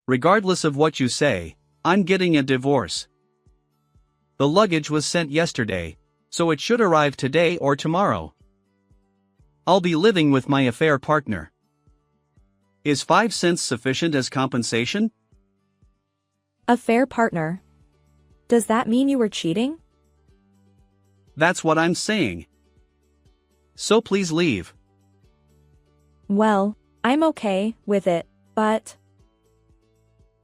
Regardless of what you say, I'm getting a divorce. The luggage was sent yesterday, so it should arrive today or tomorrow. I'll be living with my affair partner. Is 5 cents sufficient as compensation? Affair partner. Does that mean you were cheating? That's what I'm saying. So please leave. Well, I'm okay with it, but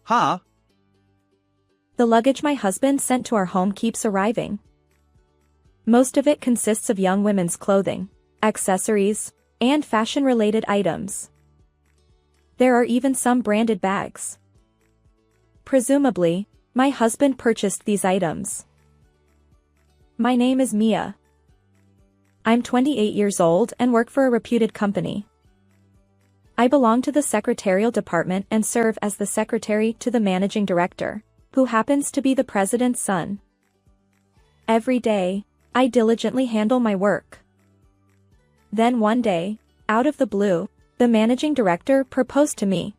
Huh? the luggage my husband sent to our home keeps arriving. Most of it consists of young women's clothing, accessories, and fashion-related items. There are even some branded bags. Presumably, my husband purchased these items. My name is Mia. I'm 28 years old and work for a reputed company. I belong to the secretarial department and serve as the secretary to the managing director, who happens to be the president's son. Every day, I diligently handle my work. Then one day, out of the blue, the managing director proposed to me.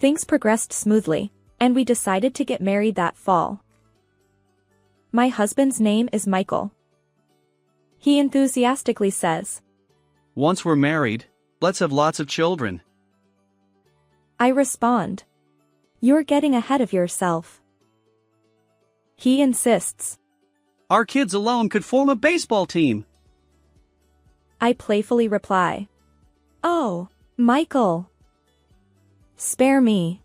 Things progressed smoothly, and we decided to get married that fall. My husband's name is Michael. He enthusiastically says, Once we're married, let's have lots of children. I respond, you're getting ahead of yourself. He insists. Our kids alone could form a baseball team. I playfully reply, oh, Michael. Spare me.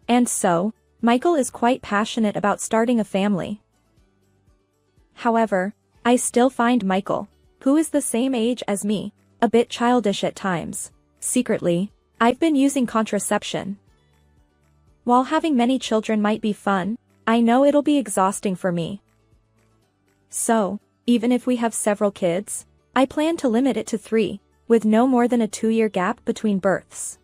And so, Michael is quite passionate about starting a family. However, I still find Michael, who is the same age as me, a bit childish at times. Secretly, I've been using contraception. While having many children might be fun, I know it'll be exhausting for me. So, even if we have several kids, I plan to limit it to 3, with no more than a 2-year gap between births.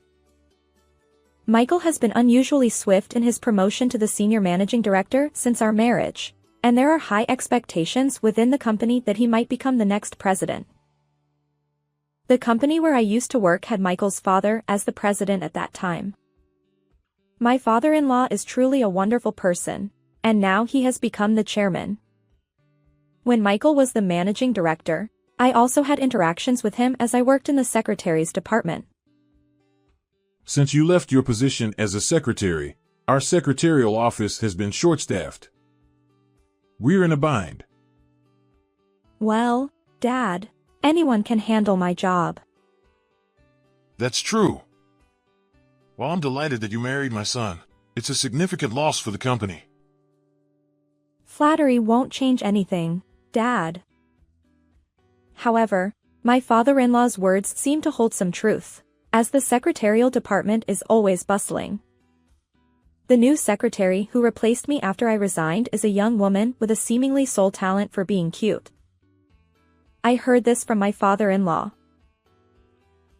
Michael has been unusually swift in his promotion to the senior managing director since our marriage, and there are high expectations within the company that he might become the next president. The company where I used to work had Michael's father as the president at that time. My father-in-law is truly a wonderful person, and now he has become the chairman. When Michael was the managing director, I also had interactions with him as I worked in the secretary's department. Since you left your position as a secretary, our secretarial office has been short-staffed. We're in a bind. Well, Dad, anyone can handle my job. That's true. Well, I'm delighted that you married my son. It's a significant loss for the company. Flattery won't change anything, Dad. However, my father-in-law's words seem to hold some truth, as the secretarial department is always bustling. The new secretary who replaced me after I resigned is a young woman with a seemingly sole talent for being cute. I heard this from my father-in-law.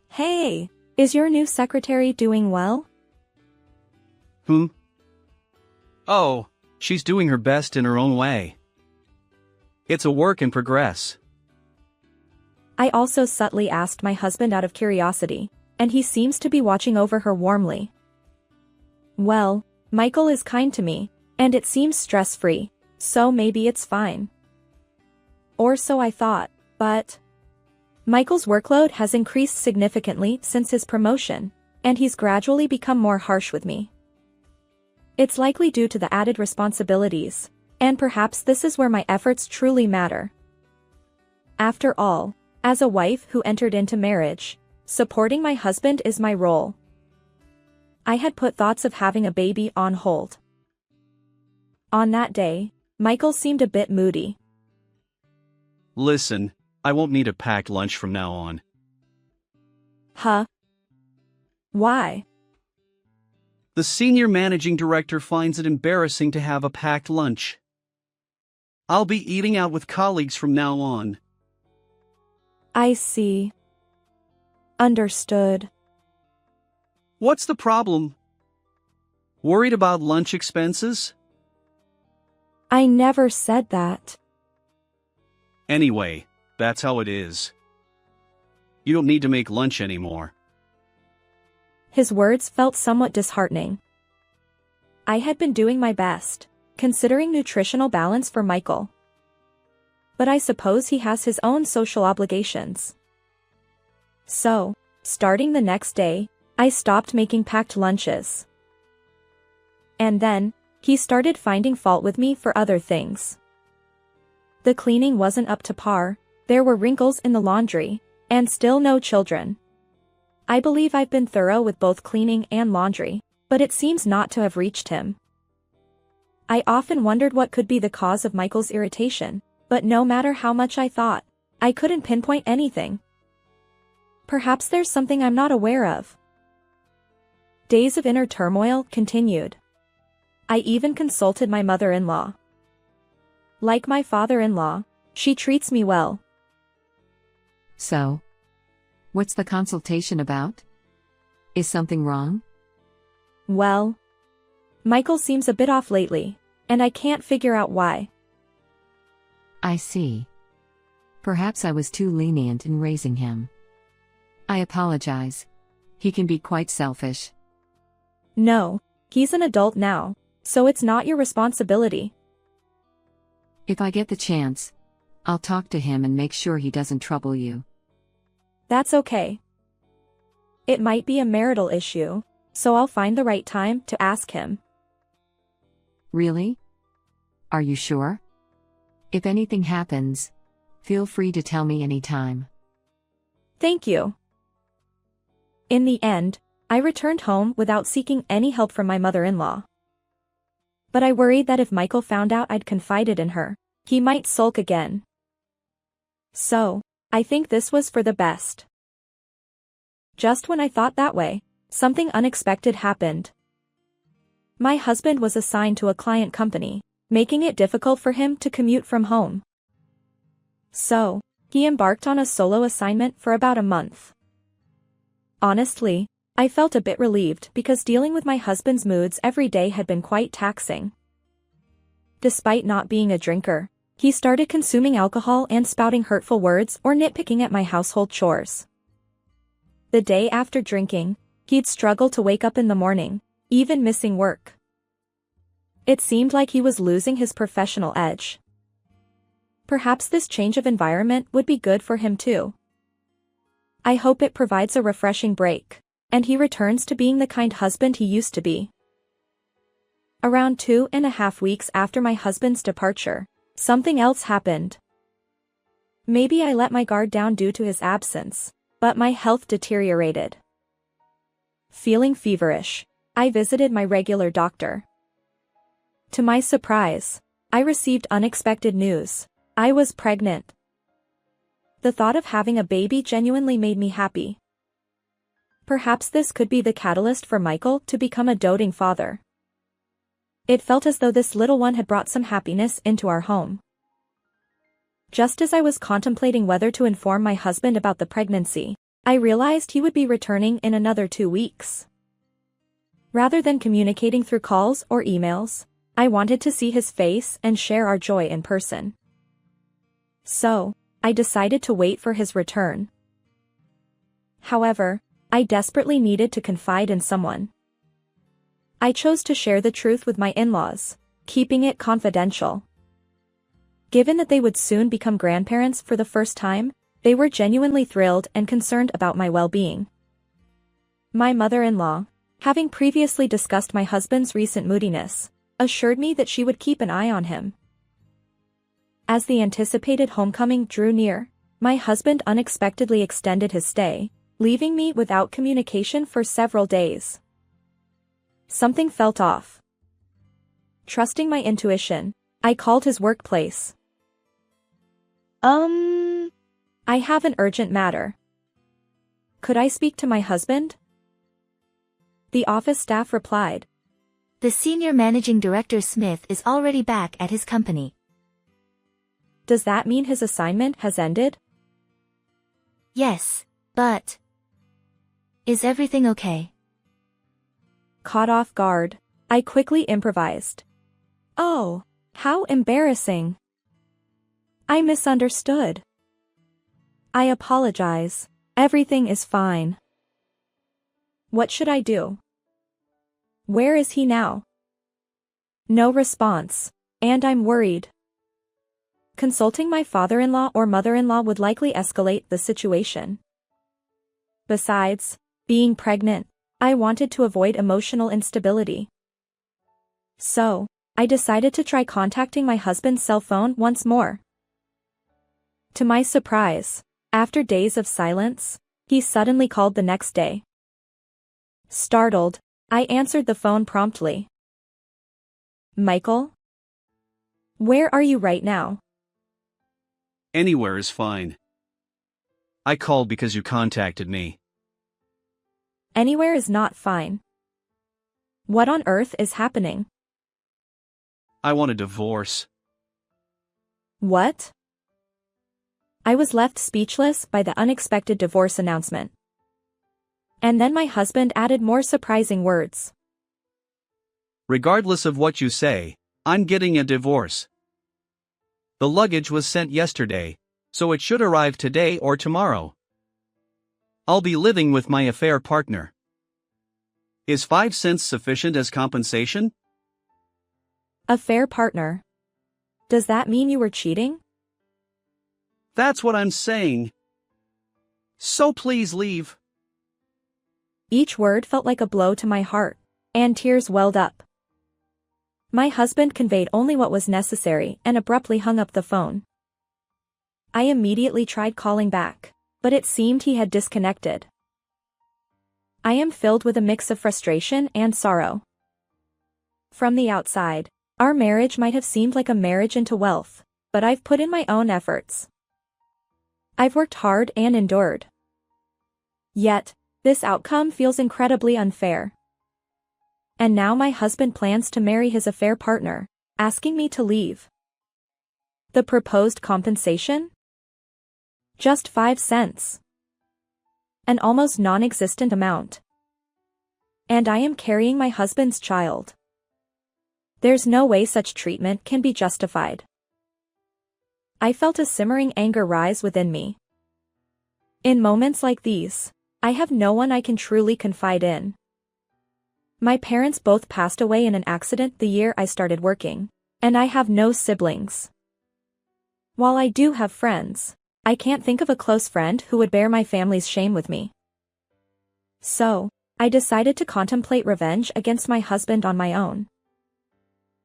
Hey, is your new secretary doing well? Oh, she's doing her best in her own way. It's a work in progress. I also subtly asked my husband out of curiosity, and he seems to be watching over her warmly. Well, Michael is kind to me, and it seems stress-free, so maybe it's fine. Or so I thought, but Michael's workload has increased significantly since his promotion, and he's gradually become more harsh with me. It's likely due to the added responsibilities, and perhaps this is where my efforts truly matter. After all, as a wife who entered into marriage, supporting my husband is my role. I had put thoughts of having a baby on hold. On that day, Michael seemed a bit moody. Listen, I won't need a packed lunch from now on. Huh? Why? The senior managing director finds it embarrassing to have a packed lunch. I'll be eating out with colleagues from now on. I see. Understood. What's the problem? Worried about lunch expenses? I never said that. Anyway, that's how it is. You don't need to make lunch anymore. His words felt somewhat disheartening. I had been doing my best, considering nutritional balance for Michael. But I suppose he has his own social obligations. So, starting the next day, I stopped making packed lunches. And then, he started finding fault with me for other things. The cleaning wasn't up to par, there were wrinkles in the laundry, and still no children. I believe I've been thorough with both cleaning and laundry, but it seems not to have reached him. I often wondered what could be the cause of Michael's irritation, but no matter how much I thought, I couldn't pinpoint anything. Perhaps there's something I'm not aware of. Days of inner turmoil continued. I even consulted my mother-in-law. Like my father-in-law, she treats me well. So, what's the consultation about? Is something wrong? Well, Michael seems a bit off lately, and I can't figure out why. I see. Perhaps I was too lenient in raising him. I apologize. He can be quite selfish. No, he's an adult now, so it's not your responsibility. If I get the chance, I'll talk to him and make sure he doesn't trouble you. That's okay. It might be a marital issue, so I'll find the right time to ask him. Really? Are you sure? If anything happens, feel free to tell me anytime. Thank you. In the end, I returned home without seeking any help from my mother-in-law. But I worried that if Michael found out I'd confided in her, he might sulk again. So, I think this was for the best. Just when I thought that way, something unexpected happened. My husband was assigned to a client company, making it difficult for him to commute from home. So, he embarked on a solo assignment for about a month. Honestly, I felt a bit relieved because dealing with my husband's moods every day had been quite taxing. Despite not being a drinker, he started consuming alcohol and spouting hurtful words or nitpicking at my household chores. The day after drinking, he'd struggle to wake up in the morning, even missing work. It seemed like he was losing his professional edge. Perhaps this change of environment would be good for him too. I hope it provides a refreshing break, and he returns to being the kind husband he used to be. Around 2.5 weeks after my husband's departure, something else happened. Maybe I let my guard down due to his absence, but my health deteriorated. Feeling feverish, I visited my regular doctor. To my surprise, I received unexpected news. I was pregnant. The thought of having a baby genuinely made me happy. Perhaps this could be the catalyst for Michael to become a doting father. It felt as though this little one had brought some happiness into our home. Just as I was contemplating whether to inform my husband about the pregnancy, I realized he would be returning in another 2 weeks. Rather than communicating through calls or emails, I wanted to see his face and share our joy in person. So, I decided to wait for his return. However, I desperately needed to confide in someone. I chose to share the truth with my in-laws, keeping it confidential. Given that they would soon become grandparents for the first time, they were genuinely thrilled and concerned about my well-being. My mother-in-law, having previously discussed my husband's recent moodiness, assured me that she would keep an eye on him. As the anticipated homecoming drew near, my husband unexpectedly extended his stay, leaving me without communication for several days. Something felt off. Trusting my intuition, I called his workplace. I have an urgent matter. Could I speak to my husband? The office staff replied. The senior managing director Smith is already back at his company. Does that mean his assignment has ended? Yes, but... Is everything okay? Caught off guard, I quickly improvised. Oh, how embarrassing. I misunderstood. I apologize. Everything is fine. What should I do? Where is he now? No response. And I'm worried. Consulting my father-in-law or mother-in-law would likely escalate the situation. Besides, being pregnant, I wanted to avoid emotional instability. So, I decided to try contacting my husband's cell phone once more. To my surprise, after days of silence, he suddenly called the next day. Startled, I answered the phone promptly. Michael? Where are you right now? Anywhere is fine. I called because you contacted me. Anywhere is not fine. What on earth is happening? I want a divorce. What? I was left speechless by the unexpected divorce announcement. And then my husband added more surprising words. Regardless of what you say, I'm getting a divorce. The luggage was sent yesterday, so it should arrive today or tomorrow. I'll be living with my affair partner. Is 5 cents sufficient as compensation? Affair partner. Does that mean you were cheating? That's what I'm saying. So please leave. Each word felt like a blow to my heart, and tears welled up. My husband conveyed only what was necessary and abruptly hung up the phone. I immediately tried calling back, but it seemed he had disconnected. I am filled with a mix of frustration and sorrow. From the outside, our marriage might have seemed like a marriage into wealth, but I've put in my own efforts. I've worked hard and endured. Yet, this outcome feels incredibly unfair. And now my husband plans to marry his affair partner, asking me to leave. The proposed compensation? Just 5 cents. An almost non-existent amount. And I am carrying my husband's child. There's no way such treatment can be justified. I felt a simmering anger rise within me. In moments like these, I have no one I can truly confide in. My parents both passed away in an accident the year I started working, and I have no siblings. While I do have friends, I can't think of a close friend who would bear my family's shame with me. So, I decided to contemplate revenge against my husband on my own.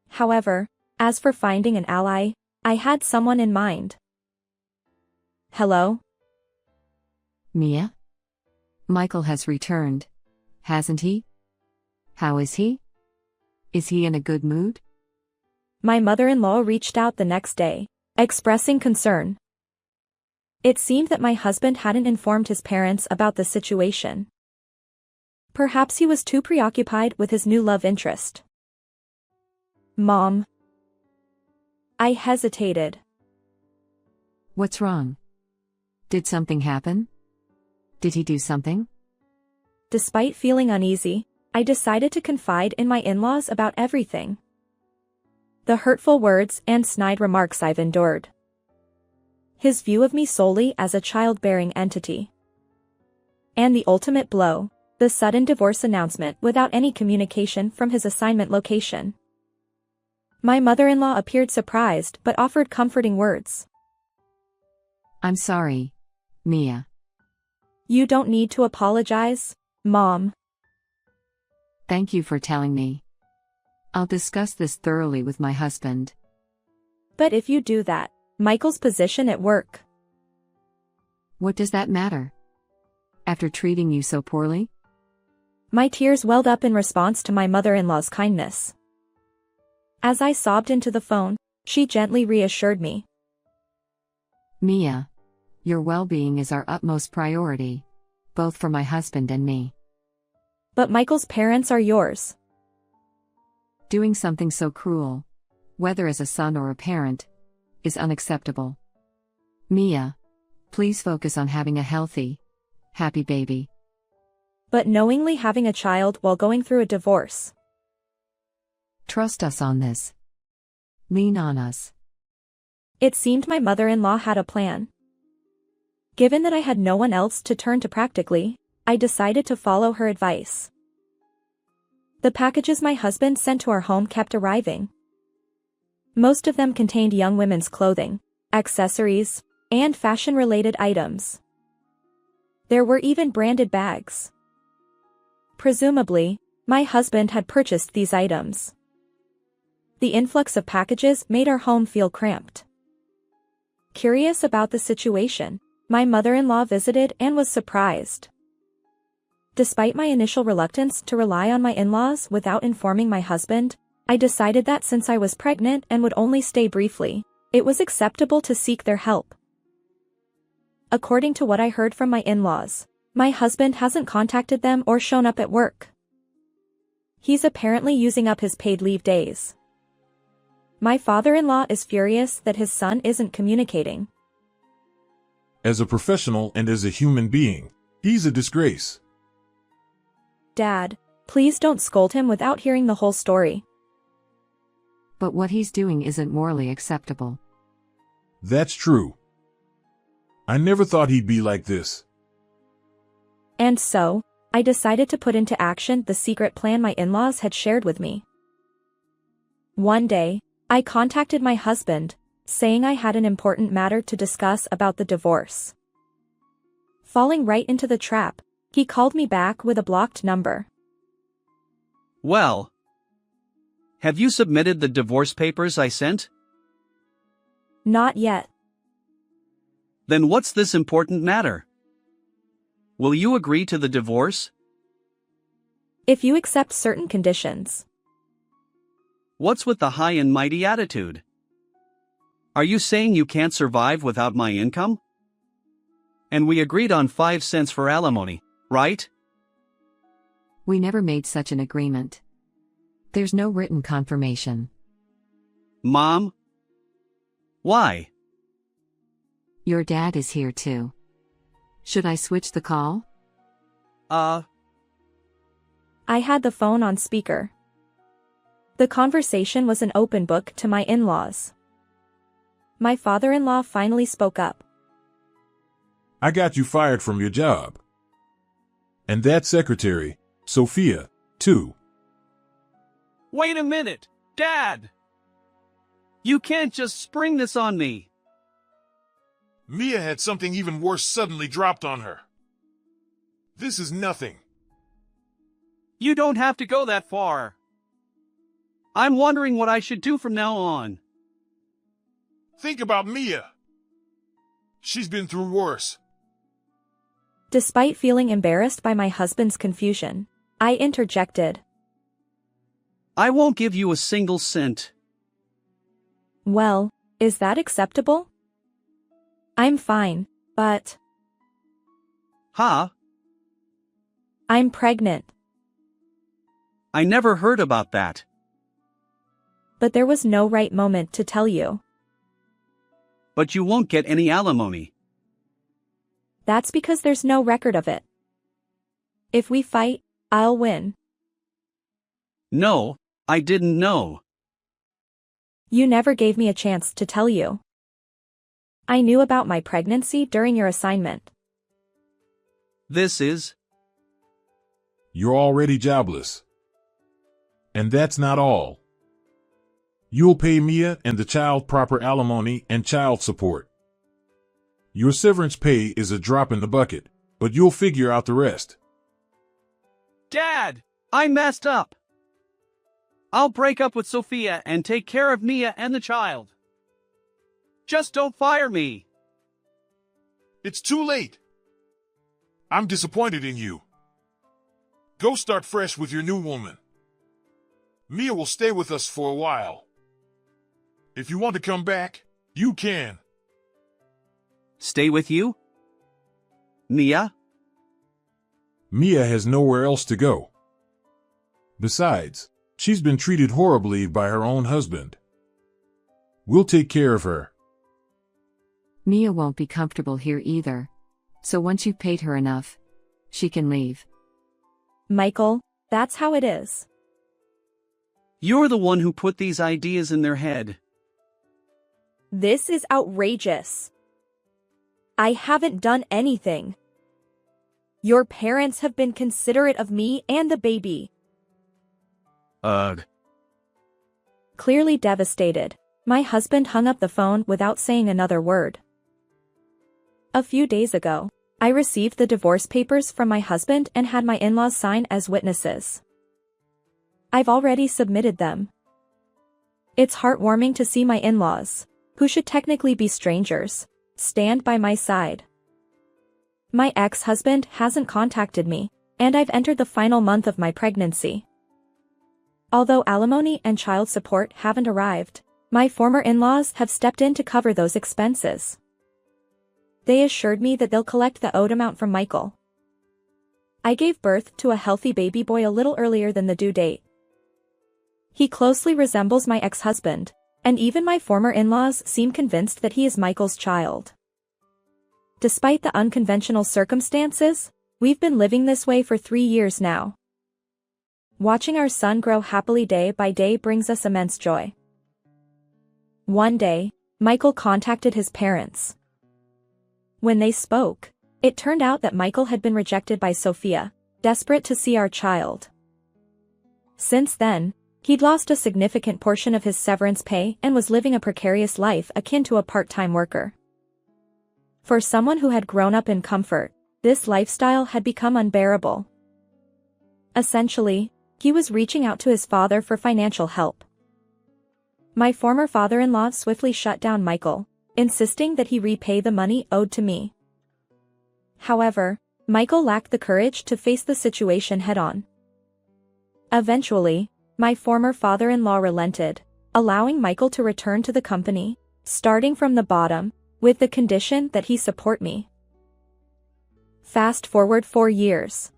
However, as for finding an ally, I had someone in mind. Hello? Mia? Michael has returned, hasn't he? How is he? Is he in a good mood? My mother-in-law reached out the next day, expressing concern. It seemed that my husband hadn't informed his parents about the situation. Perhaps he was too preoccupied with his new love interest. Mom. I hesitated. What's wrong? Did something happen? Did he do something? Despite feeling uneasy, I decided to confide in my in-laws about everything. The hurtful words and snide remarks I've endured. His view of me solely as a childbearing entity. And the ultimate blow, the sudden divorce announcement without any communication from his assignment location. My mother-in-law appeared surprised but offered comforting words. I'm sorry, Mia. You don't need to apologize, Mom. Thank you for telling me. I'll discuss this thoroughly with my husband. But if you do that, Michael's position at work. What does that matter? After treating you so poorly? My tears welled up in response to my mother-in-law's kindness. As I sobbed into the phone, she gently reassured me. Mia, your well-being is our utmost priority, both for my husband and me. But Michael's parents are yours. Doing something so cruel, whether as a son or a parent, is unacceptable. Mia, please focus on having a healthy, happy baby. But knowingly having a child while going through a divorce. Trust us on this. Lean on us. It seemed my mother-in-law had a plan. Given that I had no one else to turn to practically, I decided to follow her advice. The packages my husband sent to our home kept arriving. Most of them contained young women's clothing, accessories, and fashion-related items. There were even branded bags. Presumably, my husband had purchased these items. The influx of packages made our home feel cramped. Curious about the situation, my mother-in-law visited and was surprised. Despite my initial reluctance to rely on my in-laws without informing my husband, I decided that since I was pregnant and would only stay briefly, it was acceptable to seek their help. According to what I heard from my in-laws, my husband hasn't contacted them or shown up at work. He's apparently using up his paid leave days. My father-in-law is furious that his son isn't communicating. As a professional and as a human being, he's a disgrace. Dad, please don't scold him without hearing the whole story. But what he's doing isn't morally acceptable. That's true. I never thought he'd be like this. And so, I decided to put into action the secret plan my in-laws had shared with me. One day, I contacted my husband, saying I had an important matter to discuss about the divorce. Falling right into the trap, he called me back with a blocked number. Well, have you submitted the divorce papers I sent? Not yet. Then what's this important matter? Will you agree to the divorce? If you accept certain conditions. What's with the high and mighty attitude? Are you saying you can't survive without my income? And we agreed on 5 cents for alimony, right? We never made such an agreement. There's no written confirmation. Mom? Why? Your dad is here too. Should I switch the call? I had the phone on speaker. The conversation was an open book to my in-laws. My father-in-law finally spoke up. I got you fired from your job. And that secretary, Sophia, too. Wait a minute, Dad! You can't just spring this on me. Mia had something even worse suddenly dropped on her. This is nothing. You don't have to go that far. I'm wondering what I should do from now on. Think about Mia. She's been through worse. Despite feeling embarrassed by my husband's confusion, I interjected. I won't give you a single cent. Well, is that acceptable? I'm fine, but... Huh? I'm pregnant. I never heard about that. But there was no right moment to tell you. But you won't get any alimony. That's because there's no record of it. If we fight, I'll win. No, I didn't know. You never gave me a chance to tell you. I knew about my pregnancy during your assignment. This is... You're already jobless. And that's not all. You'll pay Mia and the child proper alimony and child support. Your severance pay is a drop in the bucket, but you'll figure out the rest. Dad, I messed up. I'll break up with Sophia and take care of Mia and the child. Just don't fire me. It's too late. I'm disappointed in you. Go start fresh with your new woman. Mia will stay with us for a while. If you want to come back, you can. Stay with you? Mia? Mia has nowhere else to go. Besides, she's been treated horribly by her own husband. We'll take care of her. Mia won't be comfortable here either. So once you've paid her enough, she can leave. Michael, that's how it is. You're the one who put these ideas in their head. This is outrageous. I haven't done anything. Your parents have been considerate of me and the baby. Ugh. Clearly devastated, my husband hung up the phone without saying another word. A few days ago, I received the divorce papers from my husband and had my in-laws sign as witnesses. I've already submitted them. It's heartwarming to see my in-laws, who should technically be strangers, stand by my side. My ex-husband hasn't contacted me, and I've entered the final month of my pregnancy. Although alimony and child support haven't arrived, my former in-laws have stepped in to cover those expenses. They assured me that they'll collect the owed amount from Michael. I gave birth to a healthy baby boy a little earlier than the due date. He closely resembles my ex-husband, and even my former in-laws seem convinced that he is Michael's child. Despite the unconventional circumstances, we've been living this way for 3 years now. Watching our son grow happily day by day brings us immense joy. One day, Michael contacted his parents. When they spoke, it turned out that Michael had been rejected by Sophia, desperate to see our child. Since then, he'd lost a significant portion of his severance pay and was living a precarious life akin to a part-time worker. For someone who had grown up in comfort, this lifestyle had become unbearable. Essentially, he was reaching out to his father for financial help. My former father-in-law swiftly shut down Michael, insisting that he repay the money owed to me. However, Michael lacked the courage to face the situation head-on. Eventually, my former father-in-law relented, allowing Michael to return to the company, starting from the bottom, with the condition that he support me. Fast forward 4 years.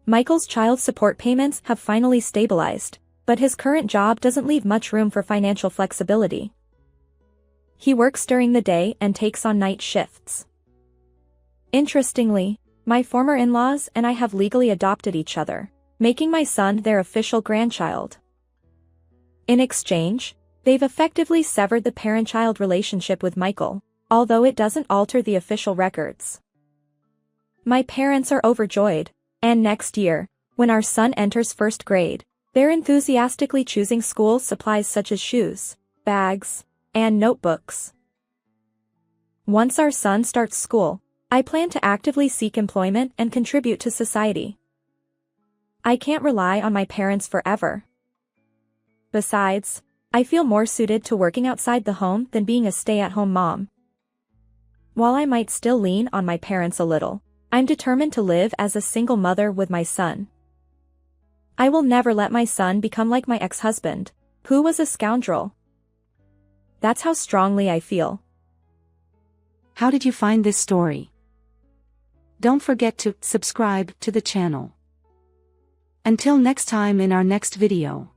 Michael's child support payments have finally stabilized, but his current job doesn't leave much room for financial flexibility. He works during the day and takes on night shifts. Interestingly, my former in-laws and I have legally adopted each other, making my son their official grandchild. In exchange, they've effectively severed the parent-child relationship with Michael, although it doesn't alter the official records. My parents are overjoyed, and next year, when our son enters first grade, they're enthusiastically choosing school supplies such as shoes, bags, and notebooks. Once our son starts school, I plan to actively seek employment and contribute to society. I can't rely on my parents forever. Besides, I feel more suited to working outside the home than being a stay-at-home mom. While I might still lean on my parents a little, I'm determined to live as a single mother with my son. I will never let my son become like my ex-husband, who was a scoundrel. That's how strongly I feel. How did you find this story? Don't forget to subscribe to the channel. Until next time in our next video.